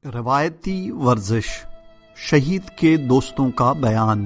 روایتی ورزش، شہید کے دوستوں کا بیان۔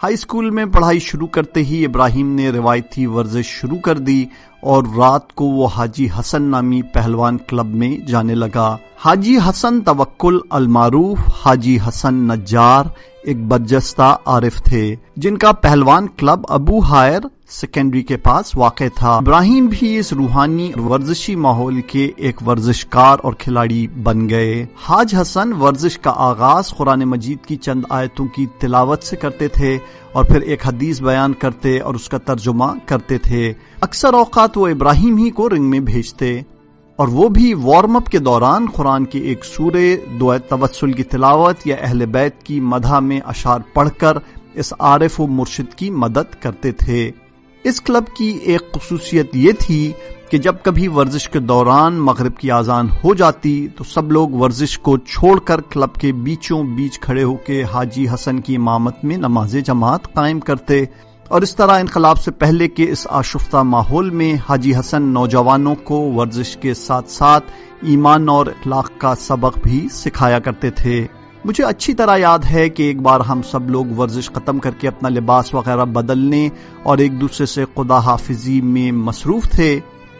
ہائی اسکول میں پڑھائی شروع کرتے ہی ابراہیم نے روایتی ورزش شروع کر دی اور رات کو وہ حاجی حسن نامی پہلوان کلب میں جانے لگا۔ حاجی حسن توکل المعروف حاجی حسن نجار ایک برجستہ عارف تھے جن کا پہلوان کلب ابو ہائر سیکنڈری کے پاس واقع تھا۔ ابراہیم بھی اس روحانی ورزشی ماحول کے ایک ورزشکار اور کھلاڑی بن گئے۔ حاج حسن ورزش کا آغاز قرآن مجید کی چند آیتوں کی تلاوت سے کرتے تھے اور پھر ایک حدیث بیان کرتے اور اس کا ترجمہ کرتے تھے۔ اکثر اوقات وہ ابراہیم ہی کو رنگ میں بھیجتے اور وہ بھی وارم اپ کے دوران قرآن کی ایک سورہ، دعائے توسل کی تلاوت یا اہل بیت کی مدح میں اشعار پڑھ کر اس عارف و مرشد کی مدد کرتے تھے۔ اس کلب کی ایک خصوصیت یہ تھی کہ جب کبھی ورزش کے دوران مغرب کی اذان ہو جاتی تو سب لوگ ورزش کو چھوڑ کر کلب کے بیچوں بیچ کھڑے ہو کے حاجی حسن کی امامت میں نماز جماعت قائم کرتے، اور اس طرح انقلاب سے پہلے کے اس آشفتہ ماحول میں حاجی حسن نوجوانوں کو ورزش کے ساتھ ساتھ ایمان اور اخلاق کا سبق بھی سکھایا کرتے تھے۔ مجھے اچھی طرح یاد ہے کہ ایک بار ہم سب لوگ ورزش ختم کر کے اپنا لباس وغیرہ بدلنے اور ایک دوسرے سے خدا حافظی میں مصروف تھے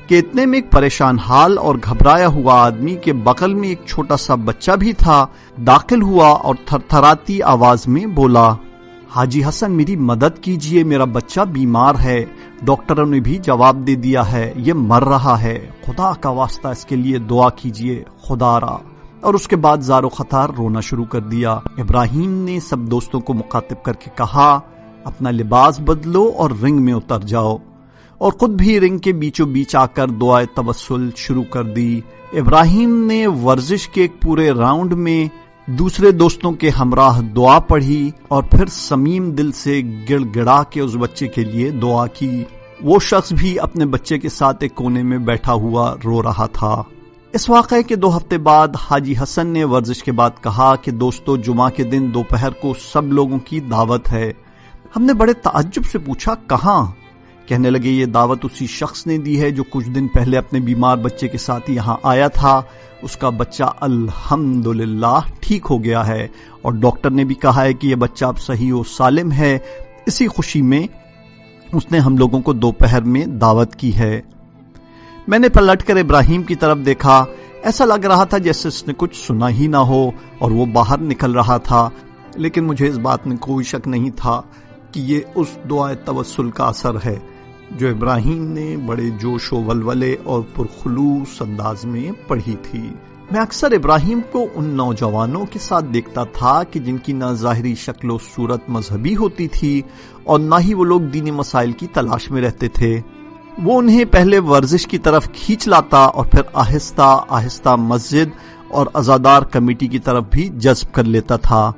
کہ اتنے میں ایک پریشان حال اور گھبرایا ہوا آدمی کے بغل میں ایک چھوٹا سا بچہ بھی تھا داخل ہوا اور تھرتھراتی آواز میں بولا، حاجی حسن میری مدد کیجئے، میرا بچہ بیمار ہے، ڈاکٹروں نے بھی جواب دے دیا ہے، یہ مر رہا ہے، خدا کا واسطہ اس کے لیے دعا کیجئے خدا را۔ اور اس کے بعد زار و خطار رونا شروع کر دیا۔ ابراہیم نے سب دوستوں کو مخاطب کر کے کہا، اپنا لباس بدلو اور رنگ میں اتر جاؤ، اور خود بھی رنگ کے بیچوں بیچ آ کر دعائے توسل شروع کر دی۔ ابراہیم نے ورزش کے ایک پورے راؤنڈ میں دوسرے دوستوں کے ہمراہ دعا پڑھی اور پھر صمیم دل سے گڑ گڑا کے اس بچے کے لیے دعا کی۔ وہ شخص بھی اپنے بچے کے ساتھ ایک کونے میں بیٹھا ہوا رو رہا تھا۔ اس واقعے کے 2 ہفتے بعد حاجی حسن نے ورزش کے بعد کہا کہ دوستو، جمعہ کے دن دوپہر کو سب لوگوں کی دعوت ہے۔ ہم نے بڑے تعجب سے پوچھا، کہاں؟ کہنے لگے، یہ دعوت اسی شخص نے دی ہے جو کچھ دن پہلے اپنے بیمار بچے کے ساتھ یہاں آیا تھا۔ اس کا بچہ الحمدللہ ٹھیک ہو گیا ہے اور ڈاکٹر نے بھی کہا ہے کہ یہ بچہ اب صحیح و سالم ہے۔ اسی خوشی میں اس نے ہم لوگوں کو دوپہر میں دعوت کی ہے۔ میں نے پلٹ کر ابراہیم کی طرف دیکھا، ایسا لگ رہا تھا جیسے اس نے کچھ سنا ہی نہ ہو اور وہ باہر نکل رہا تھا، لیکن مجھے اس بات میں کوئی شک نہیں تھا کہ یہ اس دعائے توسل کا اثر ہے جو ابراہیم نے بڑے جوش و ولولے اور پرخلوص انداز میں پڑھی تھی۔ میں اکثر ابراہیم کو ان نوجوانوں کے ساتھ دیکھتا تھا کہ جن کی نہ ظاہری شکل و صورت مذہبی ہوتی تھی اور نہ ہی وہ لوگ دینی مسائل کی تلاش میں رہتے تھے۔ وہ انہیں پہلے ورزش کی طرف کھینچ لاتا اور پھر آہستہ آہستہ مسجد اور عزادار کمیٹی کی طرف بھی جذب کر لیتا تھا۔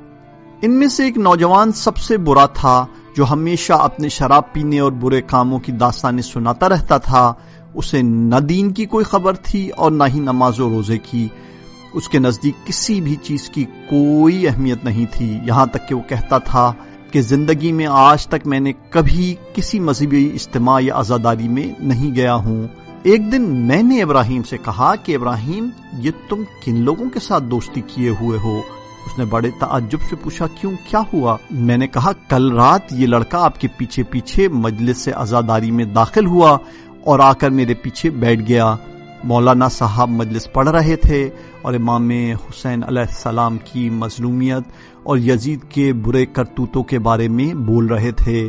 ان میں سے ایک نوجوان سب سے برا تھا جو ہمیشہ اپنے شراب پینے اور برے کاموں کی داستانیں سناتا رہتا تھا۔ اسے نہ دین کی کوئی خبر تھی اور نہ ہی نماز و روزے کی۔ اس کے نزدیک کسی بھی چیز کی کوئی اہمیت نہیں تھی، یہاں تک کہ وہ کہتا تھا کہ زندگی میں آج تک میں نے کبھی کسی مذہبی اجتماع یا عزاداری میں نہیں گیا ہوں۔ ایک دن میں نے ابراہیم سے کہا کہ ابراہیم، یہ تم کن لوگوں کے ساتھ دوستی کیے ہوئے ہو؟ اس نے بڑے تعجب سے پوچھا، کیوں، کیا ہوا؟ میں نے کہا، کل رات یہ لڑکا آپ کے پیچھے پیچھے مجلس سے عزاداری میں داخل ہوا اور آ کر میرے پیچھے بیٹھ گیا۔ مولانا صاحب مجلس پڑھ رہے تھے اور امام حسین علیہ السلام کی مظلومیت اور یزید کے برے کرتوتوں کے بارے میں بول رہے تھے۔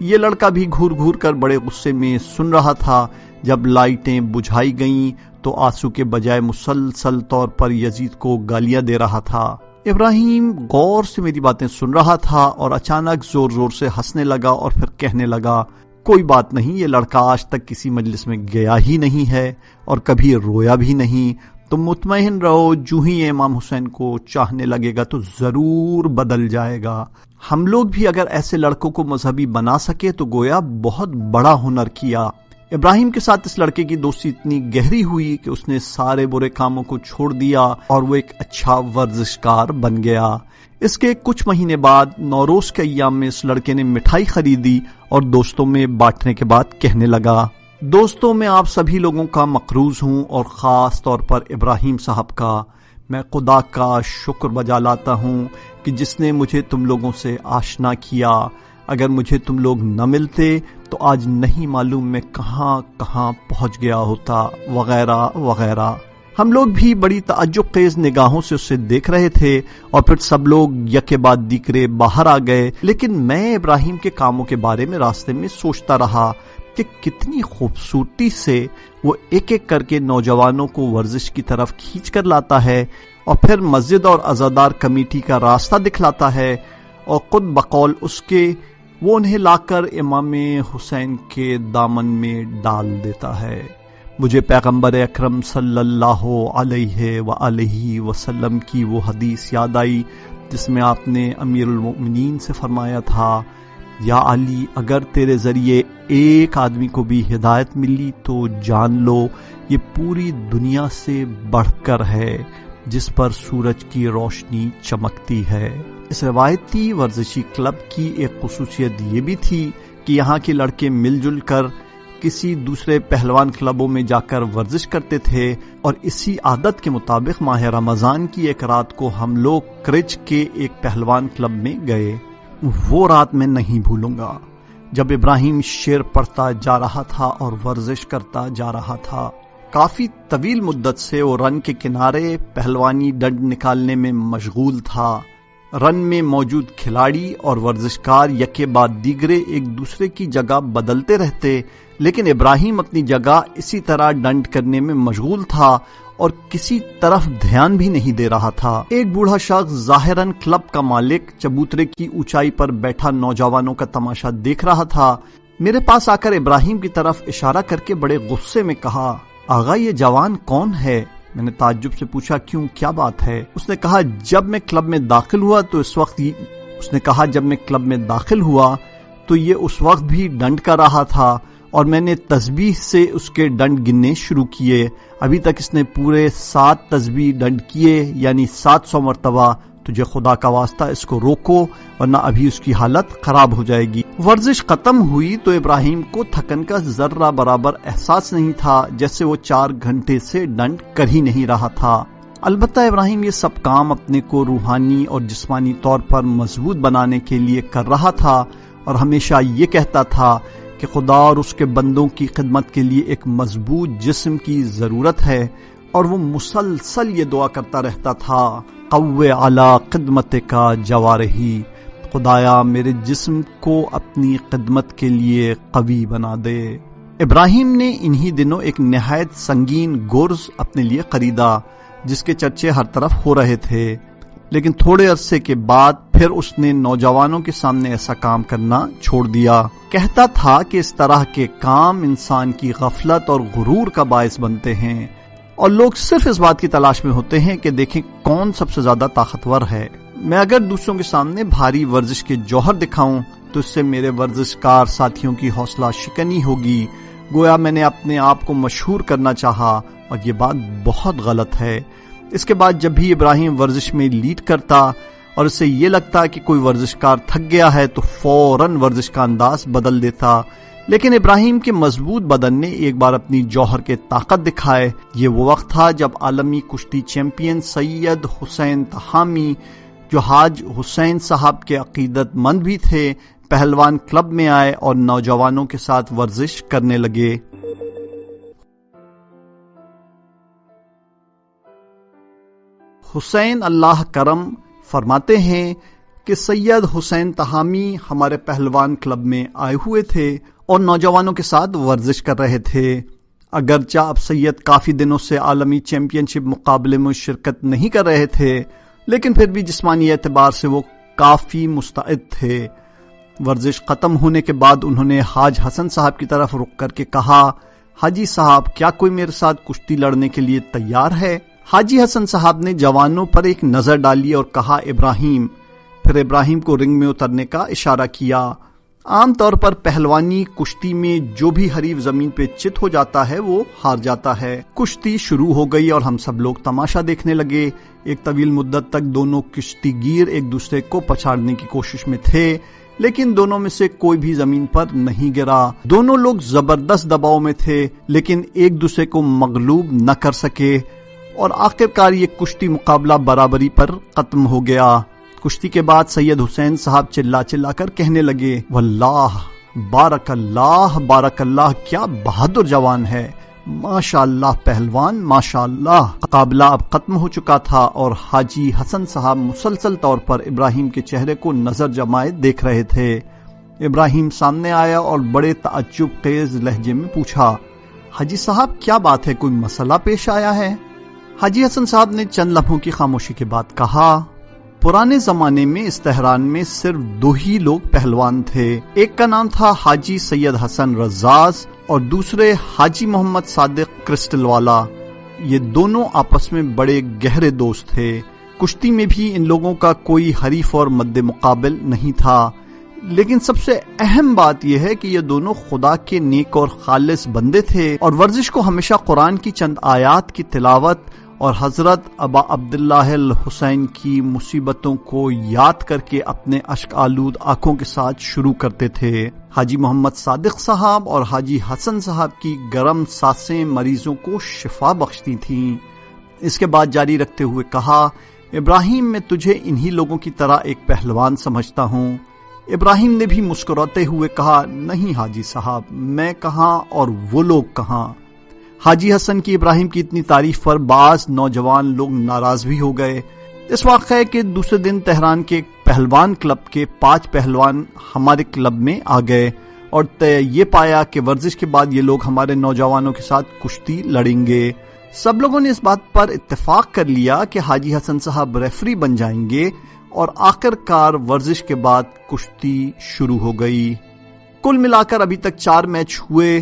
یہ لڑکا بھی گھور گھور کر بڑے غصے میں سن رہا تھا۔ جب لائٹیں بجھائی گئیں تو آنسو کے بجائے مسلسل طور پر یزید کو گالیاں دے رہا تھا۔ ابراہیم غور سے میری باتیں سن رہا تھا اور اچانک زور زور سے ہنسنے لگا اور پھر کہنے لگا، کوئی بات نہیں، یہ لڑکا آج تک کسی مجلس میں گیا ہی نہیں ہے اور کبھی رویا بھی نہیں، تم مطمئن رہو، جو ہی امام حسین کو چاہنے لگے گا تو ضرور بدل جائے گا۔ ہم لوگ بھی اگر ایسے لڑکوں کو مذہبی بنا سکے تو گویا بہت بڑا ہنر کیا۔ ابراہیم کے ساتھ اس لڑکے کی دوستی اتنی گہری ہوئی کہ اس نے سارے برے کاموں کو چھوڑ دیا اور وہ ایک اچھا ورزشکار بن گیا۔ اس کے کچھ مہینے بعد نوروز کے ایام میں اس لڑکے نے مٹھائی خریدی اور دوستوں میں بانٹنے کے بعد کہنے لگا، دوستوں میں آپ سبھی لوگوں کا مقروض ہوں اور خاص طور پر ابراہیم صاحب کا۔ میں خدا کا شکر بجا لاتا ہوں کہ جس نے مجھے تم لوگوں سے آشنا کیا. اگر مجھے تم لوگ نہ ملتے تو آج نہیں معلوم میں کہاں کہاں پہنچ گیا ہوتا، وغیرہ وغیرہ. ہم لوگ بھی بڑی تعجب خیز نگاہوں سے اسے دیکھ رہے تھے اور پھر سب لوگ یکے بعد دیگرے باہر آ گئے. لیکن میں ابراہیم کے کاموں کے بارے میں راستے میں سوچتا رہا کہ کتنی خوبصورتی سے وہ ایک ایک کر کے نوجوانوں کو ورزش کی طرف کھینچ کر لاتا ہے اور پھر مسجد اور عزادار کمیٹی کا راستہ دکھلاتا ہے اور خود بقول اس کے وہ انہیں لا کر امام حسین کے دامن میں ڈال دیتا ہے. مجھے پیغمبر اکرم صلی اللہ علیہ وآلہ وسلم کی وہ حدیث یاد آئی جس میں آپ نے امیر المؤمنین سے فرمایا تھا، یا علی اگر تیرے ذریعے ایک آدمی کو بھی ہدایت ملی تو جان لو یہ پوری دنیا سے بڑھ کر ہے جس پر سورج کی روشنی چمکتی ہے. اس روایتی ورزشی کلب کی ایک خصوصیت یہ بھی تھی کہ یہاں کے لڑکے مل جل کر کسی دوسرے پہلوان کلبوں میں جا کر ورزش کرتے تھے، اور اسی عادت کے مطابق ماہ رمضان کی ایک رات کو ہم لوگ کرچ کے ایک پہلوان کلب میں گئے. وہ رات میں نہیں بھولوں گا جب ابراہیم شعر پڑھتا جا رہا تھا اور ورزش کرتا جا رہا تھا. کافی طویل مدت سے وہ رن کے کنارے پہلوانی ڈنڈ نکالنے میں مشغول تھا. رن میں موجود کھلاڑی اور ورزشکار یکے بعد دیگرے ایک دوسرے کی جگہ بدلتے رہتے، لیکن ابراہیم اپنی جگہ اسی طرح ڈنڈ کرنے میں مشغول تھا اور کسی طرف دھیان بھی نہیں دے رہا تھا. ایک بوڑھا شخص ظاہراً کلب کا مالک چبوترے کی اونچائی پر بیٹھا نوجوانوں کا تماشا دیکھ رہا تھا. میرے پاس آ کر ابراہیم کی طرف اشارہ کر کے بڑے غصے میں کہا، آغا یہ جوان کون ہے؟ میں نے تعجب سے پوچھا، کیوں، کیا بات ہے؟ اس نے کہا جب میں کلب میں داخل ہوا تو یہ اس وقت بھی ڈنڈ کر رہا تھا اور میں نے تسبیح سے اس کے ڈنڈ گننے شروع کیے. ابھی تک اس نے پورے 7 تسبیح ڈنڈ کیے، یعنی 700 مرتبہ. تجھے خدا کا واسطہ اس کو روکو ورنہ ابھی اس کی حالت خراب ہو جائے گی. ورزش ختم ہوئی تو ابراہیم کو تھکن کا ذرہ برابر احساس نہیں تھا، جیسے وہ 4 گھنٹے سے ڈنڈ کر ہی نہیں رہا تھا. البتہ ابراہیم یہ سب کام اپنے کو روحانی اور جسمانی طور پر مضبوط بنانے کے لیے کر رہا تھا اور ہمیشہ یہ کہتا تھا کہ خدا اور اس کے بندوں کی خدمت کے لیے ایک مضبوط جسم کی ضرورت ہے، اور وہ مسلسل یہ دعا کرتا رہتا تھا، قوّ علی خدمتک جوارحی، خدایا میرے جسم کو اپنی خدمت کے لیے قوی بنا دے. ابراہیم نے انہی دنوں ایک نہایت سنگین گرز اپنے لیے خریدا جس کے چرچے ہر طرف ہو رہے تھے، لیکن تھوڑے عرصے کے بعد پھر اس نے نوجوانوں کے سامنے ایسا کام کرنا چھوڑ دیا. کہتا تھا کہ اس طرح کے کام انسان کی غفلت اور غرور کا باعث بنتے ہیں اور لوگ صرف اس بات کی تلاش میں ہوتے ہیں کہ دیکھیں کون سب سے زیادہ طاقتور ہے. میں اگر دوسروں کے سامنے بھاری ورزش کے جوہر دکھاؤں تو اس سے میرے ورزشکار ساتھیوں کی حوصلہ شکنی ہوگی، گویا میں نے اپنے آپ کو مشہور کرنا چاہا، اور یہ بات بہت غلط ہے. اس کے بعد جب بھی ابراہیم ورزش میں لیڈ کرتا اور اسے یہ لگتا کہ کوئی ورزشکار تھک گیا ہے تو فوراً ورزش کا انداز بدل دیتا. لیکن ابراہیم کے مضبوط بدن نے ایک بار اپنی جوہر کے طاقت دکھائے. یہ وہ وقت تھا جب عالمی کشتی چیمپئن سید حسین تہامی، جو حاج حسین صاحب کے عقیدت مند بھی تھے، پہلوان کلب میں آئے اور نوجوانوں کے ساتھ ورزش کرنے لگے. حسین اللہ کرم فرماتے ہیں کہ سید حسین تہامی ہمارے پہلوان کلب میں آئے ہوئے تھے اور نوجوانوں کے ساتھ ورزش کر رہے تھے. اگرچہ اب سید کافی دنوں سے عالمی چیمپئن شپ مقابلے میں شرکت نہیں کر رہے تھے، لیکن پھر بھی جسمانی اعتبار سے وہ کافی مستعد تھے. ورزش ختم ہونے کے بعد انہوں نے حاج حسن صاحب کی طرف رخ کر کے کہا، حاجی صاحب کیا کوئی میرے ساتھ کشتی لڑنے کے لیے تیار ہے؟ حاجی حسن صاحب نے جوانوں پر ایک نظر ڈالی اور کہا ابراہیم. پھر ابراہیم کو رنگ میں اترنے کا اشارہ کیا. عام طور پر پہلوانی کشتی میں جو بھی حریف زمین پہ چت ہو جاتا ہے وہ ہار جاتا ہے. کشتی شروع ہو گئی اور ہم سب لوگ تماشا دیکھنے لگے. ایک طویل مدت تک دونوں کشتی گیر ایک دوسرے کو پچھاڑنے کی کوشش میں تھے، لیکن دونوں میں سے کوئی بھی زمین پر نہیں گرا. دونوں لوگ زبردست دباؤ میں تھے لیکن ایک دوسرے کو مغلوب نہ کر سکے. اور آخرکار یہ کشتی مقابلہ برابری پر ختم ہو گیا۔ کشتی کے بعد سید حسین صاحب چلا چلا کر کہنے لگے، واللہ بارک اللہ، کیا بہادر جوان ہے، ماشاء اللہ پہلوان، ماشاء اللہ۔ مقابلہ اب ختم ہو چکا تھا اور حاجی حسن صاحب مسلسل طور پر ابراہیم کے چہرے کو نظر جمائے دیکھ رہے تھے۔ ابراہیم سامنے آیا اور بڑے تعجب خیز لہجے میں پوچھا، حاجی صاحب کیا بات ہے، کوئی مسئلہ پیش آیا ہے؟ حاجی حسن صاحب نے چند لمحوں کی خاموشی کے بعد کہا، پرانے زمانے میں اس تہران میں صرف 2 ہی لوگ پہلوان تھے، ایک کا نام تھا حاجی سید حسن رزاز اور دوسرے حاجی محمد صادق کرسٹل والا۔ یہ دونوں آپس میں بڑے گہرے دوست تھے۔ کشتی میں بھی ان لوگوں کا کوئی حریف اور مد مقابل نہیں تھا، لیکن سب سے اہم بات یہ ہے کہ یہ دونوں خدا کے نیک اور خالص بندے تھے اور ورزش کو ہمیشہ قرآن کی چند آیات کی تلاوت اور حضرت ابا عبداللہ الحسین کی مصیبتوں کو یاد کر کے اپنے اشک آلود آنکھوں کے ساتھ شروع کرتے تھے۔ حاجی محمد صادق صاحب اور حاجی حسن صاحب کی گرم سانسیں مریضوں کو شفا بخشتی تھیں۔ اس کے بعد جاری رکھتے ہوئے کہا، ابراہیم میں تجھے انہی لوگوں کی طرح ایک پہلوان سمجھتا ہوں۔ ابراہیم نے بھی مسکراتے ہوئے کہا، نہیں حاجی صاحب، میں کہاں اور وہ لوگ کہاں۔ حاجی حسن کی ابراہیم کی اتنی تعریف پر بعض نوجوان لوگ ناراض بھی ہو گئے۔ اس واقعے کے دوسرے دن تہران کے پہلوان کلب کے 5 پہلوان ہمارے کلب میں آ گئے اور یہ پایا کہ ورزش کے بعد یہ لوگ ہمارے نوجوانوں کے ساتھ کشتی لڑیں گے۔ سب لوگوں نے اس بات پر اتفاق کر لیا کہ حاجی حسن صاحب ریفری بن جائیں گے اور آخر کار ورزش کے بعد کشتی شروع ہو گئی۔ کل ملا کر ابھی تک 4 میچ ہوئے،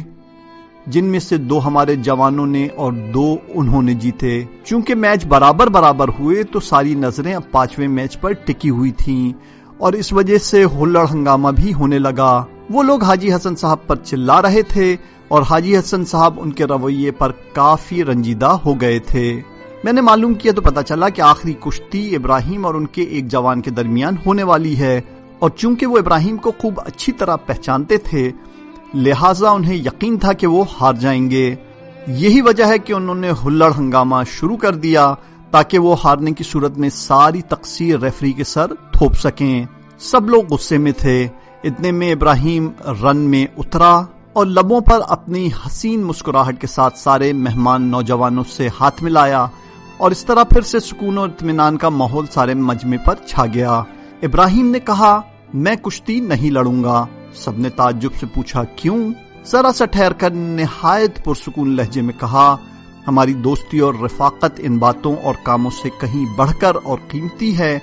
جن میں سے 2 ہمارے جوانوں نے اور 2 انہوں نے جیتے۔ چونکہ میچ برابر ہوئے تو ساری نظریں اب 5ویں میچ پر ٹکی ہوئی تھیں اور اس وجہ سے ہلڑ ہنگامہ بھی ہونے لگا۔ وہ لوگ حاجی حسن صاحب پر چلا رہے تھے اور حاجی حسن صاحب ان کے رویے پر کافی رنجیدہ ہو گئے تھے۔ میں نے معلوم کیا تو پتا چلا کہ آخری کشتی ابراہیم اور ان کے ایک جوان کے درمیان ہونے والی ہے، اور چونکہ وہ ابراہیم کو خوب اچھی طرح پہچانتے تھے لہٰذا انہیں یقین تھا کہ وہ ہار جائیں گے۔ یہی وجہ ہے کہ انہوں نے ہلڑ ہنگامہ شروع کر دیا تاکہ وہ ہارنے کی صورت میں ساری تقصیر ریفری کے سر تھوپ سکیں۔ سب لوگ غصے میں تھے۔ اتنے میں ابراہیم رن میں اترا اور لبوں پر اپنی حسین مسکراہٹ کے ساتھ سارے مہمان نوجوانوں سے ہاتھ ملایا اور اس طرح پھر سے سکون اور اطمینان کا ماحول سارے مجمع پر چھا گیا۔ ابراہیم نے کہا، میں کشتی نہیں لڑوں گا۔ سب نے تعجب سے پوچھا، کیوں؟ ذرا سا ٹھہر کر نہایت پرسکون لہجے میں کہا، ہماری دوستی اور رفاقت ان باتوں اور کاموں سے کہیں بڑھ کر اور قیمتی ہے۔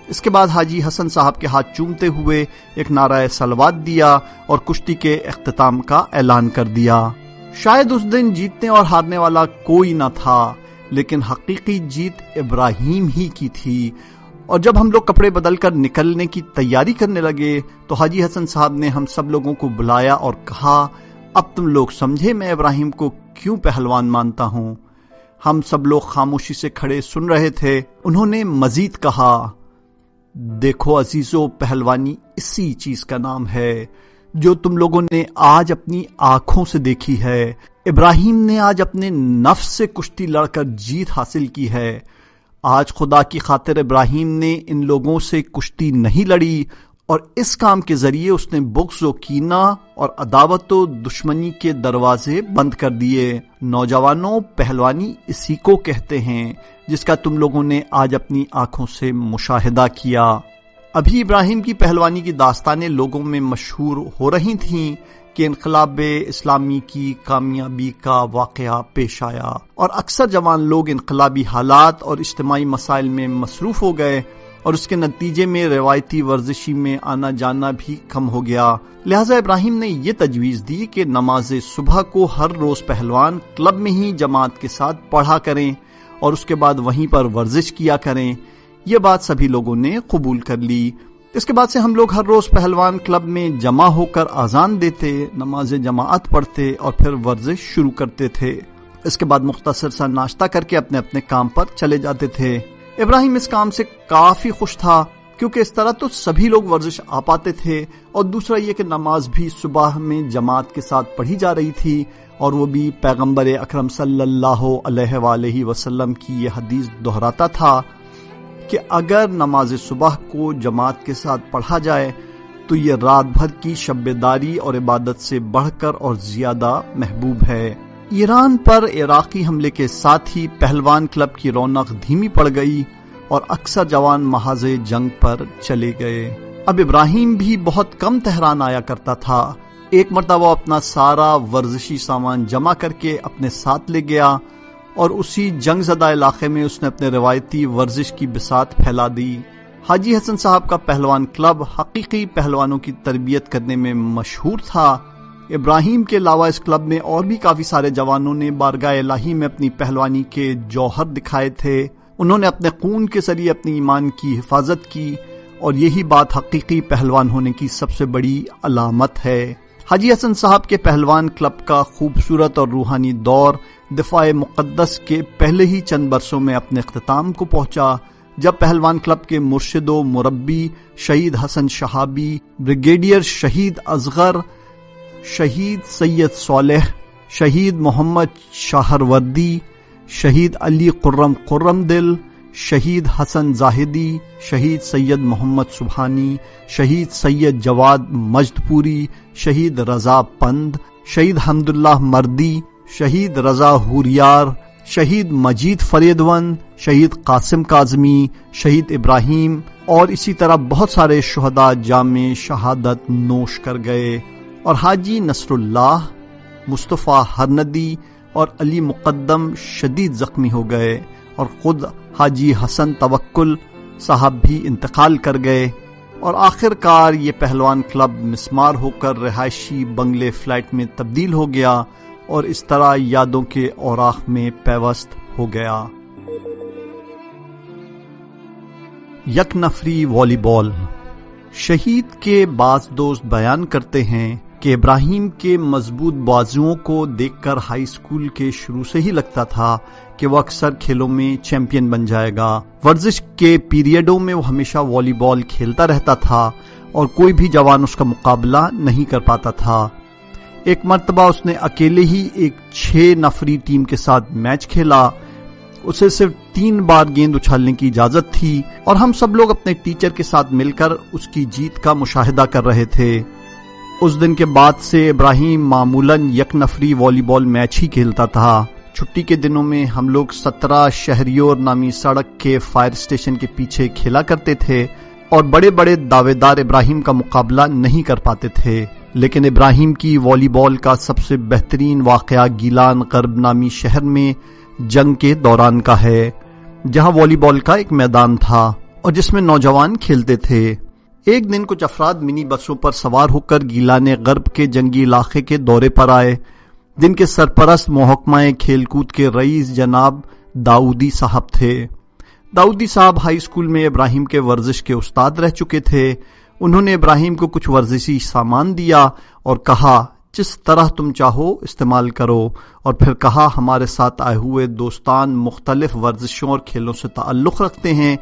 اس کے بعد حاجی حسن صاحب کے ہاتھ چومتے ہوئے ایک نعرہ صلوات دیا اور کشتی کے اختتام کا اعلان کر دیا۔ شاید اس دن جیتنے اور ہارنے والا کوئی نہ تھا، لیکن حقیقی جیت ابراہیم ہی کی تھی۔ اور جب ہم لوگ کپڑے بدل کر نکلنے کی تیاری کرنے لگے تو حاجی حسن صاحب نے ہم سب لوگوں کو بلایا اور کہا، اب تم لوگ سمجھے میں ابراہیم کو کیوں پہلوان مانتا ہوں۔ ہم سب لوگ خاموشی سے کھڑے سن رہے تھے۔ انہوں نے مزید کہا، دیکھو عزیزو، پہلوانی اسی چیز کا نام ہے جو تم لوگوں نے آج اپنی آنکھوں سے دیکھی ہے۔ ابراہیم نے آج اپنے نفس سے کشتی لڑ کر جیت حاصل کی ہے۔ آج خدا کی خاطر ابراہیم نے ان لوگوں سے کشتی نہیں لڑی اور اس کام کے ذریعے اس نے بغض و کینہ اور عداوت و دشمنی کے دروازے بند کر دیے۔ نوجوانوں، پہلوانی اسی کو کہتے ہیں جس کا تم لوگوں نے آج اپنی آنکھوں سے مشاہدہ کیا۔ ابھی ابراہیم کی پہلوانی کی داستانیں لوگوں میں مشہور ہو رہی تھیں کہ انقلاب اسلامی کی کامیابی کا واقعہ پیش آیا اور اکثر جوان لوگ انقلابی حالات اور اجتماعی مسائل میں مصروف ہو گئے اور اس کے نتیجے میں روایتی ورزشی میں آنا جانا بھی کم ہو گیا۔ لہٰذا ابراہیم نے یہ تجویز دی کہ نماز صبح کو ہر روز پہلوان کلب میں ہی جماعت کے ساتھ پڑھا کریں اور اس کے بعد وہیں پر ورزش کیا کریں۔ یہ بات سبھی لوگوں نے قبول کر لی۔ اس کے بعد سے ہم لوگ ہر روز پہلوان کلب میں جمع ہو کر اذان دیتے، نماز جماعت پڑھتے اور پھر ورزش شروع کرتے تھے۔ اس کے بعد مختصر سا ناشتہ کر کے اپنے اپنے کام پر چلے جاتے تھے۔ ابراہیم اس کام سے کافی خوش تھا کیونکہ اس طرح تو سبھی لوگ ورزش آ پاتے تھے اور دوسرا یہ کہ نماز بھی صبح میں جماعت کے ساتھ پڑھی جا رہی تھی اور وہ بھی پیغمبر اکرم صلی اللہ علیہ وآلہ وسلم کی یہ حدیث دہراتا تھا کہ اگر نماز صبح کو جماعت کے ساتھ پڑھا جائے تو یہ رات بھر کی شب داری اور عبادت سے بڑھ کر اور زیادہ محبوب ہے۔ ایران پر عراقی حملے کے ساتھ ہی پہلوان کلب کی رونق دھیمی پڑ گئی اور اکثر جوان محاذ جنگ پر چلے گئے۔ اب ابراہیم بھی بہت کم تہران آیا کرتا تھا۔ ایک مرتبہ اپنا سارا ورزشی سامان جمع کر کے اپنے ساتھ لے گیا اور اسی جنگ زدہ علاقے میں اس نے اپنے روایتی ورزش کی بساط پھیلا دی۔ حاجی حسن صاحب کا پہلوان کلب حقیقی پہلوانوں کی تربیت کرنے میں مشہور تھا۔ ابراہیم کے علاوہ اس کلب میں اور بھی کافی سارے جوانوں نے بارگاہ الہی میں اپنی پہلوانی کے جوہر دکھائے تھے۔ انہوں نے اپنے خون کے ذریعے اپنی ایمان کی حفاظت کی اور یہی بات حقیقی پہلوان ہونے کی سب سے بڑی علامت ہے۔ حاجی حسن صاحب کے پہلوان کلب کا خوبصورت اور روحانی دور دفاع مقدس کے پہلے ہی چند برسوں میں اپنے اختتام کو پہنچا، جب پہلوان کلب کے مرشد و مربی شہید حسن شہابی، بریگیڈیئر شہید اصغر، شہید سید صالح، شہید محمد شاہروردی، شہید علی قرم دل، شہید حسن زاہدی، شہید سید محمد سبحانی، شہید سید جواد مجدپوری، شہید رضا پند، شہید حمداللہ مردی، شہید رضا ہوریار، شہید مجید فریدون، شہید قاسم کاظمی، شہید ابراہیم اور اسی طرح بہت سارے شہداء جام شہادت نوش کر گئے، اور حاجی نصر اللہ، مصطفیٰ ہرندی اور علی مقدم شدید زخمی ہو گئے، اور خود حاجی حسن توکل صاحب بھی انتقال کر گئے، اور آخر کار یہ پہلوان کلب مسمار ہو کر رہائشی بنگلے فلیٹ میں تبدیل ہو گیا اور اس طرح یادوں کے اوراق میں پیوست ہو گیا۔ یک نفری والی بال۔ شہید کے بعض دوست بیان کرتے ہیں کہ ابراہیم کے مضبوط بازوؤں کو دیکھ کر ہائی اسکول کے شروع سے ہی لگتا تھا کہ وہ اکثر کھیلوں میں چیمپئن بن جائے گا۔ ورزش کے پیریڈوں میں وہ ہمیشہ والی بال کھیلتا رہتا تھا اور کوئی بھی جوان اس کا مقابلہ نہیں کر پاتا تھا۔ ایک مرتبہ اس نے اکیلے ہی ایک 6 نفری ٹیم کے ساتھ میچ کھیلا۔ اسے صرف 3 بار گیند اچھالنے کی اجازت تھی اور ہم سب لوگ اپنے ٹیچر کے ساتھ مل کر اس کی جیت کا مشاہدہ کر رہے تھے۔ اس دن کے بعد سے ابراہیم معمولاً یک نفری والی بال میچ ہی کھیلتا تھا۔ چھٹی کے دنوں میں ہم لوگ 17 شہریور نامی سڑک کے فائر اسٹیشن کے پیچھے کھیلا کرتے تھے اور بڑے بڑے دعوے دار ابراہیم کا مقابلہ نہیں کر پاتے تھے، لیکن ابراہیم کی والی بال کا سب سے بہترین واقعہ گیلان غرب نامی شہر میں جنگ کے دوران کا ہے، جہاں والی بال کا ایک میدان تھا اور جس میں نوجوان کھیلتے تھے۔ ایک دن کچھ افراد منی بسوں پر سوار ہو کر گیلان غرب کے جنگی علاقے کے دورے پر آئے، جن کے سرپرست محکمہ کھیل کود کے رئیس جناب داؤدی صاحب تھے۔ داؤدی صاحب ہائی اسکول میں ابراہیم کے ورزش کے استاد رہ چکے تھے۔ انہوں نے ابراہیم کو کچھ ورزشی سامان دیا اور کہا جس طرح تم چاہو استعمال کرو، اور پھر کہا ہمارے ساتھ آئے ہوئے دوستان مختلف ورزشوں اور کھیلوں سے تعلق رکھتے ہیں،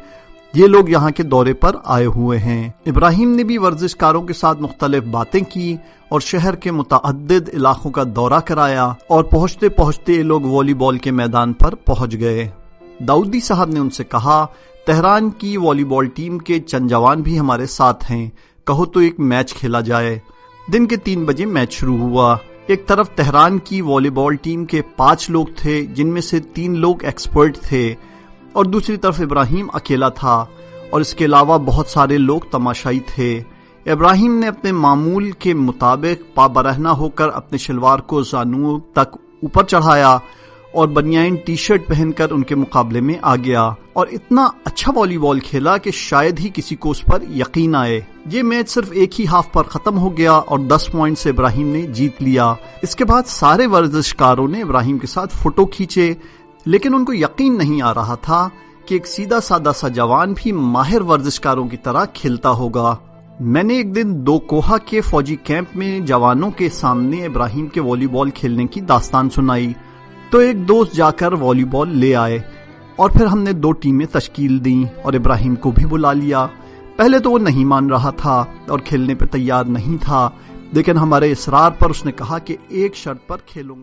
یہ لوگ یہاں کے دورے پر آئے ہوئے ہیں۔ ابراہیم نے بھی ورزش کاروں کے ساتھ مختلف باتیں کی اور شہر کے متعدد علاقوں کا دورہ کرایا، اور پہنچتے پہنچتے یہ لوگ والی بال کے میدان پر پہنچ گئے۔ داؤدی صاحب نے ان سے کہا تہران کی والی بال ٹیم کے چند جوان بھی ہمارے ساتھ ہیں، کہو تو ایک میچ کھیلا جائے۔ دن کے 3 بجے میچ شروع ہوا۔ ایک طرف تہران کی والی بال ٹیم کے 5 لوگ تھے، جن میں سے 3 لوگ ایکسپرٹ تھے، اور دوسری طرف ابراہیم اکیلا تھا، اور اس کے علاوہ بہت سارے لوگ تماشائی تھے۔ ابراہیم نے اپنے معمول کے مطابق پا برہنہ ہو کر اپنے شلوار کو زانوں تک اوپر چڑھایا اور بنیان ٹی شرٹ پہن کر ان کے مقابلے میں آ گیا، اور اتنا اچھا والی بال کھیلا کہ شاید ہی کسی کو اس پر یقین آئے۔ یہ میچ صرف ایک ہی ہاف پر ختم ہو گیا اور 10 پوائنٹ سے ابراہیم نے جیت لیا۔ اس کے بعد سارے ورزشکاروں نے ابراہیم کے ساتھ فوٹو کھینچے، لیکن ان کو یقین نہیں آ رہا تھا کہ ایک سیدھا سادہ سا جوان بھی ماہر ورزشکاروں کی طرح کھیلتا ہوگا۔ میں نے ایک دن 2 کوہا کے فوجی کیمپ میں جوانوں کے سامنے ابراہیم کے والی بال کھیلنے کی داستان سنائی، تو ایک دوست جا کر والی بال لے آئے، اور پھر ہم نے 2 ٹیمیں تشکیل دیں اور ابراہیم کو بھی بلا لیا۔ پہلے تو وہ نہیں مان رہا تھا اور کھیلنے پہ تیار نہیں تھا، لیکن ہمارے اصرار پر اس نے کہا کہ ایک شرط پر کھیلوں گا۔